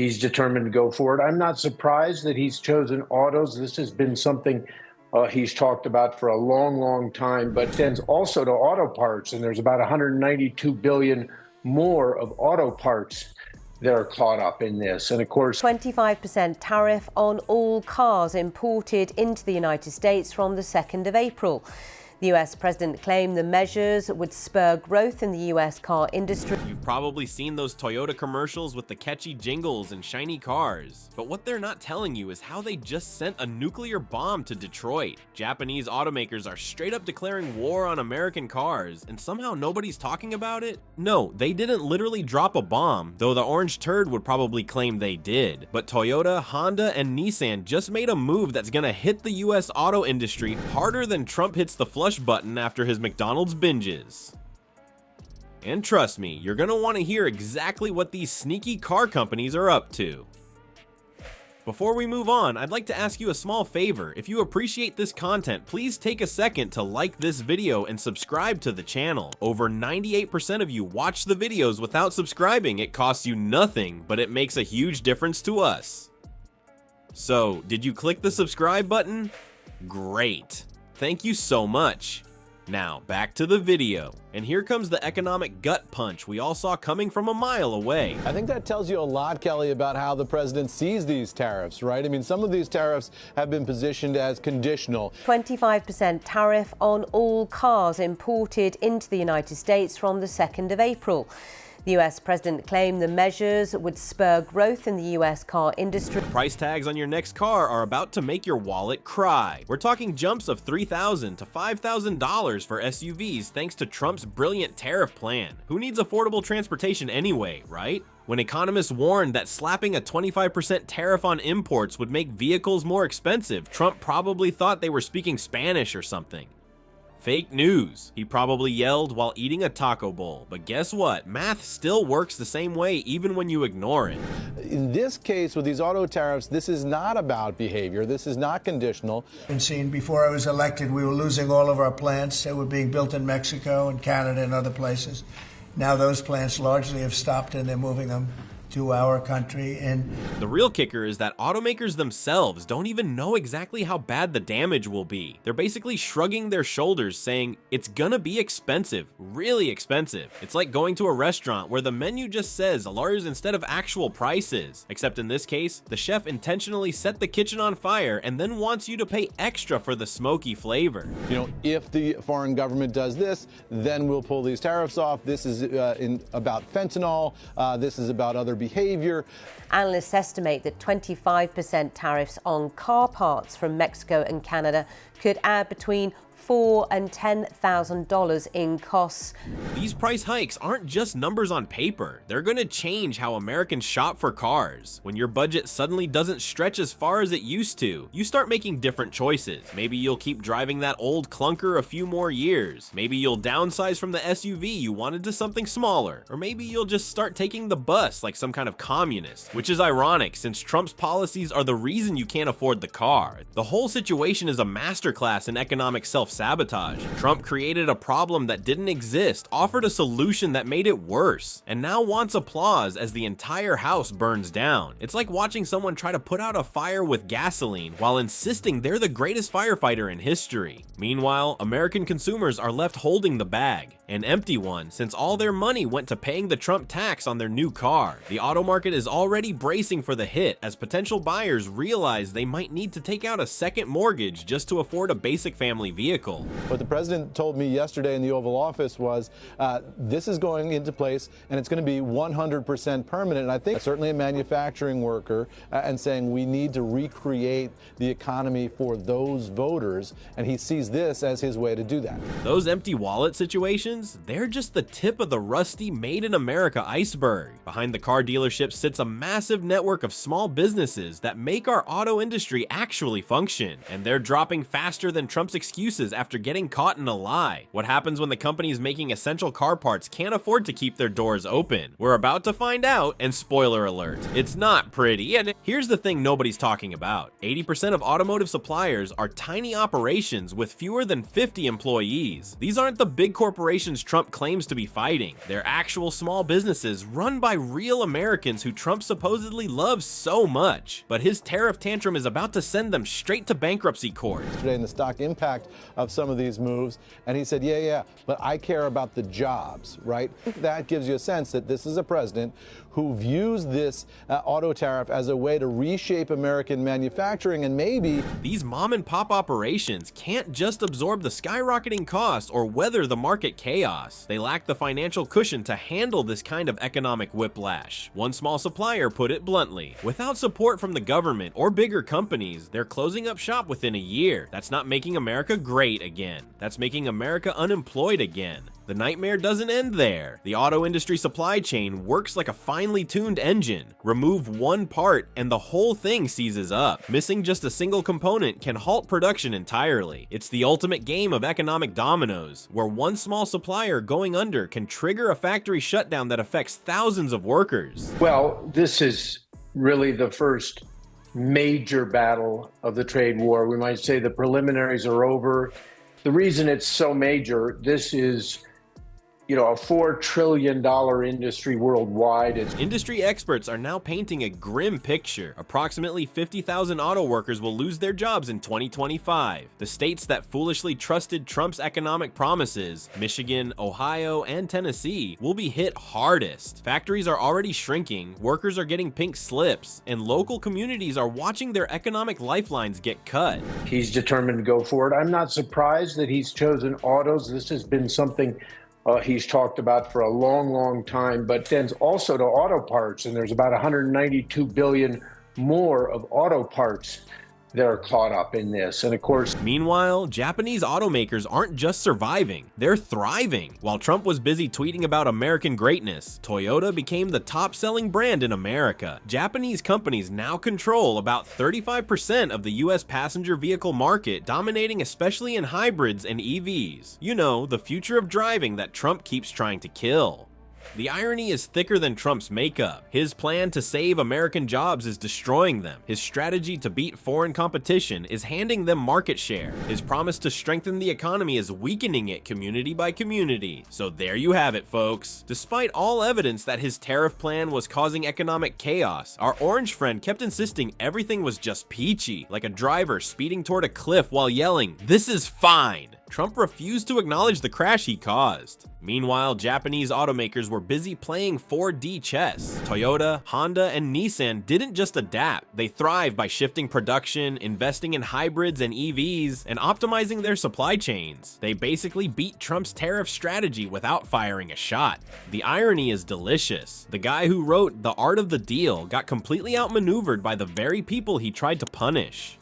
he's determined to go for it. I'm not surprised that he's chosen autos. This has been something he's talked about for a long, long time, but extends also to auto parts. And there's about 192 billion more of auto parts that are caught up in this. And of course, 25% tariff on all cars imported into the United States from the 2nd of April. The US president claimed the measures would spur growth in the US car industry. You've probably seen those Toyota commercials with the catchy jingles and shiny cars. But what they're not telling you is how they just sent a nuclear bomb to Detroit. Japanese automakers are straight up declaring war on American cars, and somehow nobody's talking about it? No, they didn't literally drop a bomb, though the orange turd would probably claim they did. But Toyota, Honda, and Nissan just made a move that's gonna hit the US auto industry harder than Trump hits the flush button after his McDonald's binges. And trust me, you're gonna want to hear exactly what these sneaky car companies are up to. Before we move on, I'd like to ask you a small favor. If you appreciate this content, please take a second to like this video and subscribe to the channel. Over 98% of you watch the videos without subscribing. It costs you nothing, but it makes a huge difference to us. So, did you click the subscribe button? Great. Thank you so much. Now, back to the video. And here comes the economic gut punch we all saw coming from a mile away. I think that tells you a lot, Kelly, about how the president sees these tariffs, right? I mean, some of these tariffs have been positioned as conditional. 25% tariff on all cars imported into the United States from the 2nd of April. The US president claimed the measures would spur growth in the US car industry. Price tags on your next car are about to make your wallet cry. We're talking jumps of $3,000 to $5,000 for SUVs thanks to Trump's brilliant tariff plan. Who needs affordable transportation anyway, right? When economists warned that slapping a 25% tariff on imports would make vehicles more expensive, Trump probably thought they were speaking Spanish or something. Fake news. He probably yelled while eating a taco bowl. But guess what? Math still works the same way even when you ignore it. In this case, with these auto tariffs, this is not about behavior. This is not conditional. And seen before I was elected, we were losing all of our plants that were being built in Mexico and Canada and other places. Now those plants largely have stopped and they're moving them to our country. And the real kicker is that automakers themselves don't even know exactly how bad the damage will be. They're basically shrugging their shoulders saying it's gonna be expensive, really expensive. It's like going to a restaurant where the menu just says $1 instead of actual prices. Except in this case, the chef intentionally set the kitchen on fire and then wants you to pay extra for the smoky flavor. You know, if the foreign government does this, then we'll pull these tariffs off. This is about fentanyl. This is about other behavior. Analysts estimate that 25% tariffs on car parts from Mexico and Canada could add between $4,000 and $10,000 in costs. These price hikes aren't just numbers on paper. They're gonna change how Americans shop for cars. When your budget suddenly doesn't stretch as far as it used to, you start making different choices. Maybe you'll keep driving that old clunker a few more years. Maybe you'll downsize from the SUV you wanted to something smaller. Or maybe you'll just start taking the bus like some kind of communist, which is ironic since Trump's policies are the reason you can't afford the car. The whole situation is a masterclass in economic self-sabotage. Trump created a problem that didn't exist, offered a solution that made it worse, and now wants applause as the entire house burns down. It's like watching someone try to put out a fire with gasoline while insisting they're the greatest firefighter in history. Meanwhile, American consumers are left holding the bag, an empty one, since all their money went to paying the Trump tax on their new car. The auto market is already bracing for the hit as potential buyers realize they might need to take out a second mortgage just to afford a basic family vehicle. What the president told me yesterday in the Oval Office was this is going into place and it's going to be 100% permanent. And I think certainly a manufacturing worker and saying we need to recreate the economy for those voters. And he sees this as his way to do that. Those empty wallet situations, they're just the tip of the rusty made in America iceberg. Behind the car dealership sits a massive network of small businesses that make our auto industry actually function. And they're dropping faster than Trump's excuses after getting caught in a lie. What happens when the companies making essential car parts can't afford to keep their doors open? We're about to find out, and spoiler alert, it's not pretty. And here's the thing nobody's talking about. 80% of automotive suppliers are tiny operations with fewer than 50 employees. These aren't the big corporations corporations Trump claims to be fighting. They're actual small businesses run by real Americans who Trump supposedly loves so much. But his tariff tantrum is about to send them straight to bankruptcy court. Today in the stock impact of some of these moves, and he said, yeah, but I care about the jobs, right? That gives you a sense that this is a president who views this auto tariff as a way to reshape American manufacturing, and maybe these mom and pop operations can't just absorb the skyrocketing costs or weather the market chaos. They lack the financial cushion to handle this kind of economic whiplash. One small supplier put it bluntly, without support from the government or bigger companies, they're closing up shop within a year. That's not making America great again. That's making America unemployed again. The nightmare doesn't end there. The auto industry supply chain works like a finely tuned engine. Remove one part and the whole thing seizes up. Missing just a single component can halt production entirely. It's the ultimate game of economic dominoes, where one small supplier going under can trigger a factory shutdown that affects thousands of workers. Well, this is really the first major battle of the trade war. We might say the preliminaries are over. The reason it's so major, this is a $4 trillion industry worldwide. Industry experts are now painting a grim picture. Approximately 50,000 auto workers will lose their jobs in 2025. The states that foolishly trusted Trump's economic promises, Michigan, Ohio, and Tennessee, will be hit hardest. Factories are already shrinking, workers are getting pink slips, and local communities are watching their economic lifelines get cut. He's determined to go for it. I'm not surprised that he's chosen autos. This has been something he's talked about for a long, long time, but then also to auto parts. And there's about 192 billion more of auto parts that are caught up in this. And of course, meanwhile, Japanese automakers aren't just surviving, they're thriving. While Trump was busy tweeting about American greatness, Toyota became the top-selling brand in America. Japanese companies now control about 35% of the US passenger vehicle market, dominating especially in hybrids and EVs. You know, the future of driving that Trump keeps trying to kill. The irony is thicker than Trump's makeup. His plan to save American jobs is destroying them. His strategy to beat foreign competition is handing them market share. His promise to strengthen the economy is weakening it community by community. So there you have it, folks. Despite all evidence that his tariff plan was causing economic chaos, our orange friend kept insisting everything was just peachy, like a driver speeding toward a cliff while yelling, "This is fine." Trump refused to acknowledge the crash he caused. Meanwhile, Japanese automakers were busy playing 4D chess. Toyota, Honda, and Nissan didn't just adapt. They thrived by shifting production, investing in hybrids and EVs, and optimizing their supply chains. They basically beat Trump's tariff strategy without firing a shot. The irony is delicious. The guy who wrote The Art of the Deal got completely outmaneuvered by the very people he tried to punish.